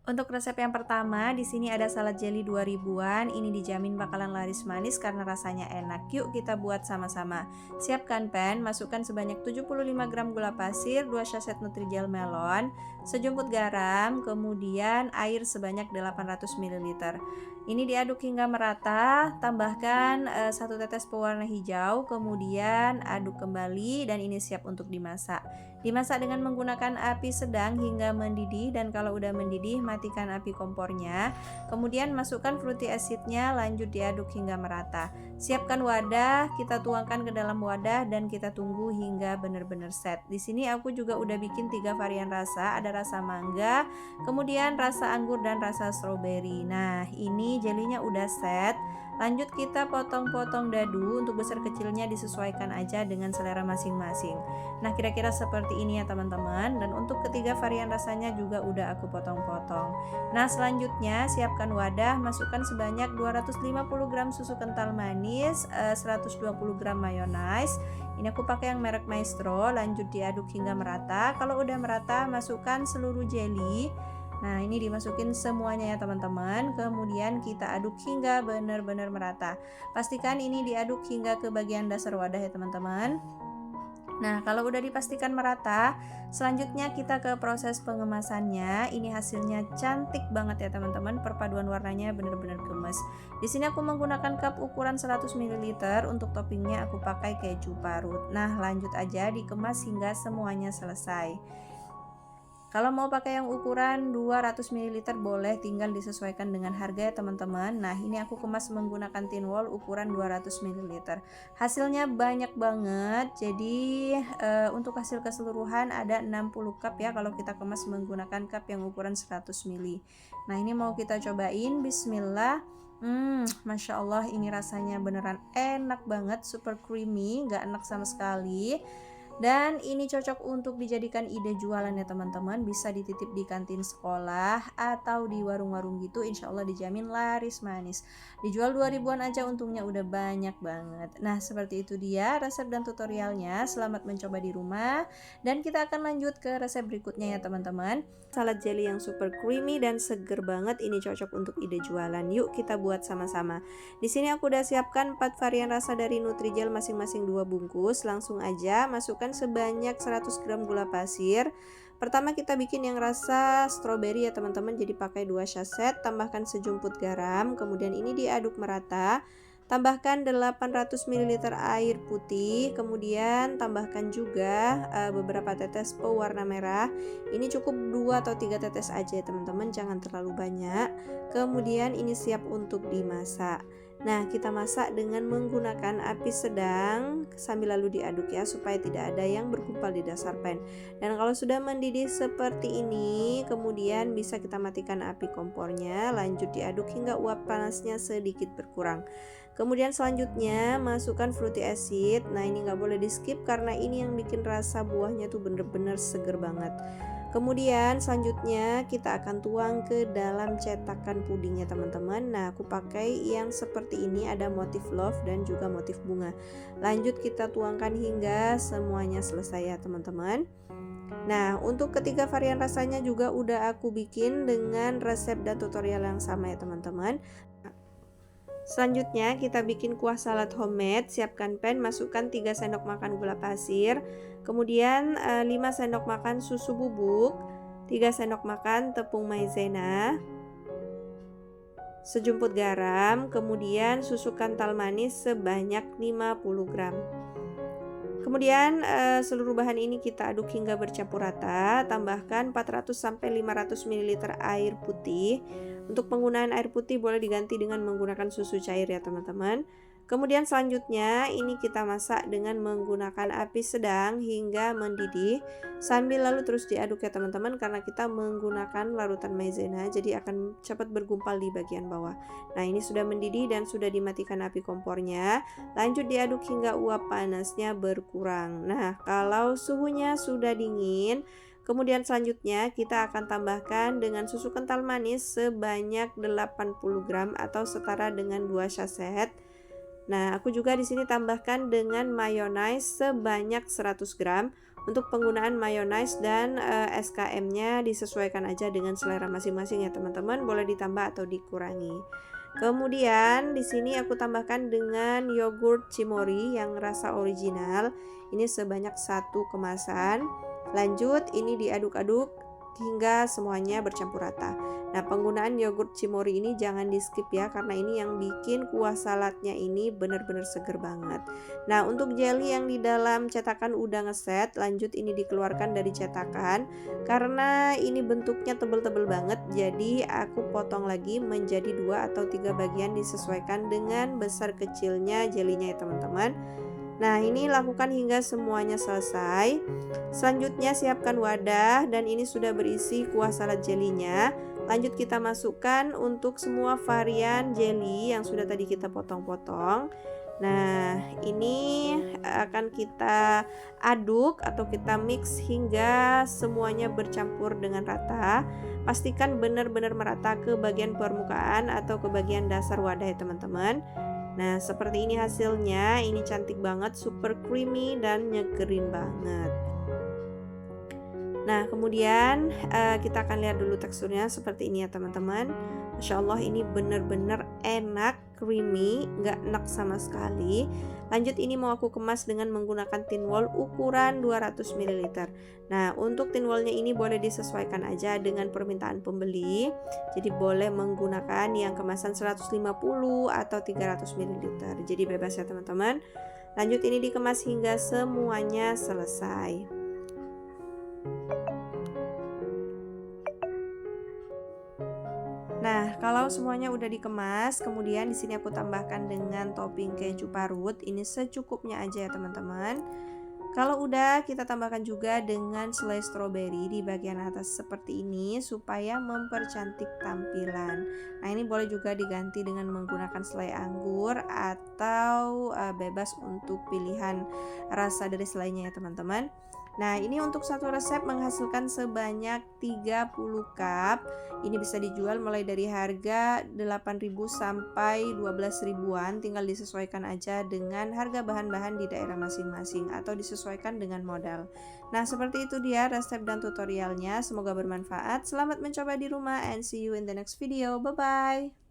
Untuk resep yang pertama, di sini ada salad jelly 2000-an. Ini dijamin bakalan laris manis karena rasanya enak. Yuk kita buat sama-sama. Siapkan pan, masukkan sebanyak 75 gram gula pasir, 2 saset Nutrijel melon, sejumput garam, kemudian air sebanyak 800 ml. Ini diaduk hingga merata, tambahkan 1 tetes pewarna hijau, kemudian aduk kembali dan ini siap untuk dimasak. Dimasak dengan menggunakan api sedang hingga mendidih, dan kalau udah mendidih matikan api kompornya. Kemudian masukkan fruity acidnya, lanjut diaduk hingga merata. Siapkan wadah, kita tuangkan ke dalam wadah dan kita tunggu hingga benar-benar set. Di sini aku juga udah bikin 3 varian rasa, ada rasa mangga, kemudian rasa anggur dan rasa strawberry. Nah, ini jelinya udah set. Lanjut kita potong-potong dadu, untuk besar kecilnya disesuaikan aja dengan selera masing-masing. Nah, kira-kira seperti ini ya teman-teman. Dan untuk ketiga varian rasanya juga udah aku potong-potong. Nah, selanjutnya siapkan wadah, masukkan sebanyak 250 gram susu kental manis, 120 gram mayonnaise. Ini aku pakai yang merek Maestro. Lanjut diaduk hingga merata. Kalau udah merata, masukkan seluruh jelly. Nah, ini dimasukin semuanya ya teman-teman. Kemudian kita aduk hingga benar-benar merata. Pastikan ini diaduk hingga ke bagian dasar wadah ya teman-teman. Nah, kalau udah dipastikan merata, selanjutnya kita ke proses pengemasannya. Ini hasilnya cantik banget ya teman-teman. Perpaduan warnanya benar-benar gemes. Di sini aku menggunakan cup ukuran 100 ml. Untuk toppingnya aku pakai keju parut. Nah, lanjut aja dikemas hingga semuanya selesai. Kalau mau pakai yang ukuran 200 ml boleh, tinggal disesuaikan dengan harga ya teman-teman. Nah, ini aku kemas menggunakan tin wall ukuran 200 ml. Hasilnya banyak banget. Jadi untuk hasil keseluruhan ada 60 cup ya kalau kita kemas menggunakan cup yang ukuran 100 ml. Nah, ini mau kita cobain. Bismillah. Masya Allah, ini rasanya beneran enak banget, super creamy, gak enak sama sekali. Dan ini cocok untuk dijadikan ide jualan ya teman-teman. Bisa dititip di kantin sekolah atau di warung-warung gitu, insya Allah dijamin laris manis. Dijual 2000-an aja, untungnya udah banyak banget. Nah, seperti itu dia resep dan tutorialnya. Selamat mencoba di rumah. Dan kita akan lanjut ke resep berikutnya ya teman-teman. Salad jelly yang super creamy dan seger banget. Ini cocok untuk ide jualan. Yuk kita buat sama-sama. Di sini aku udah siapkan 4 varian rasa dari Nutrijel, masing-masing 2 bungkus. Langsung aja masukkan sebanyak 100 gram gula pasir. Pertama kita bikin yang rasa strawberry ya teman-teman, jadi pakai 2 saset, tambahkan sejumput garam, kemudian ini diaduk merata. Tambahkan 800 ml air putih, kemudian tambahkan juga beberapa tetes pewarna merah. Ini cukup 2 atau 3 tetes aja ya teman-teman, jangan terlalu banyak. Kemudian ini siap untuk dimasak. Nah, kita masak dengan menggunakan api sedang sambil lalu diaduk ya, supaya tidak ada yang bergumpal di dasar pan. Dan kalau sudah mendidih seperti ini, kemudian bisa kita matikan api kompornya, lanjut diaduk hingga uap panasnya sedikit berkurang. Kemudian selanjutnya masukkan fruity acid. Nah, ini nggak boleh di skip karena ini yang bikin rasa buahnya tuh bener-bener seger banget. Kemudian selanjutnya kita akan tuang ke dalam cetakan pudingnya teman-teman. Nah, aku pakai yang seperti ini, ada motif love dan juga motif bunga. Lanjut kita tuangkan hingga semuanya selesai ya teman-teman. Nah, untuk ketiga varian rasanya juga udah aku bikin dengan resep dan tutorial yang sama ya teman-teman. Selanjutnya kita bikin kuah salad homemade. Siapkan pan, masukkan 3 sendok makan gula pasir, kemudian 5 sendok makan susu bubuk, 3 sendok makan tepung maizena, sejumput garam, kemudian susu kental manis sebanyak 50 gram. Kemudian seluruh bahan ini kita aduk hingga bercampur rata. Tambahkan 400-500 ml air putih. Untuk penggunaan air putih boleh diganti dengan menggunakan susu cair ya teman-teman. Kemudian selanjutnya ini kita masak dengan menggunakan api sedang hingga mendidih, sambil lalu terus diaduk ya teman-teman, karena kita menggunakan larutan maizena jadi akan cepat bergumpal di bagian bawah. Nah, ini sudah mendidih dan sudah dimatikan api kompornya. Lanjut diaduk hingga uap panasnya berkurang. Nah, kalau suhunya sudah dingin, kemudian selanjutnya kita akan tambahkan dengan susu kental manis sebanyak 80 gram atau setara dengan 2 saset. Nah, aku juga di sini tambahkan dengan mayonnaise sebanyak 100 gram. Untuk penggunaan mayonnaise dan SKM-nya disesuaikan aja dengan selera masing-masing ya teman-teman, boleh ditambah atau dikurangi. Kemudian di sini aku tambahkan dengan yogurt Cimory yang rasa original. Ini sebanyak 1 kemasan. Lanjut ini diaduk-aduk hingga semuanya bercampur rata. Nah, penggunaan yogurt Cimory ini jangan di skip ya, karena ini yang bikin kuah saladnya ini benar-benar seger banget. Nah, untuk jelly yang di dalam cetakan udah ngeset, lanjut ini dikeluarkan dari cetakan. Karena ini bentuknya tebel-tebel banget, jadi aku potong lagi menjadi 2 atau 3 bagian disesuaikan dengan besar kecilnya jelinya ya teman-teman. Nah, ini lakukan hingga semuanya selesai. Selanjutnya siapkan wadah dan ini sudah berisi kuah salad jelinya. Lanjut kita masukkan untuk semua varian jelly yang sudah tadi kita potong-potong. Nah, ini akan kita aduk atau kita mix hingga semuanya bercampur dengan rata. Pastikan benar-benar merata ke bagian permukaan atau ke bagian dasar wadah ya teman-teman. Nah, seperti ini hasilnya. Ini cantik banget, super creamy dan nyegerin banget. Nah, kemudian kita akan lihat dulu teksturnya seperti ini ya teman-teman. Masya Allah, ini bener-bener enak, creamy, nggak enak sama sekali. Lanjut ini mau aku kemas dengan menggunakan tin wall ukuran 200 ml. Nah, untuk tin wallnya ini boleh disesuaikan aja dengan permintaan pembeli. Jadi boleh menggunakan yang kemasan 150 atau 300 ml. Jadi bebas ya teman-teman. Lanjut ini dikemas hingga semuanya selesai. Nah, kalau semuanya udah dikemas, kemudian di sini aku tambahkan dengan topping keju parut. Ini secukupnya aja ya teman-teman. Kalau udah, kita tambahkan juga dengan selai stroberi di bagian atas seperti ini supaya mempercantik tampilan. Nah, ini boleh juga diganti dengan menggunakan selai anggur atau bebas untuk pilihan rasa dari selainya ya teman-teman. Nah, ini untuk satu resep menghasilkan sebanyak 30 cup. Ini bisa dijual mulai dari harga 8.000 sampai 12 ribuan, tinggal disesuaikan aja dengan harga bahan-bahan di daerah masing-masing atau disesuaikan dengan modal. Nah, seperti itu dia resep dan tutorialnya. Semoga bermanfaat. Selamat mencoba di rumah and see you in the next video. Bye bye.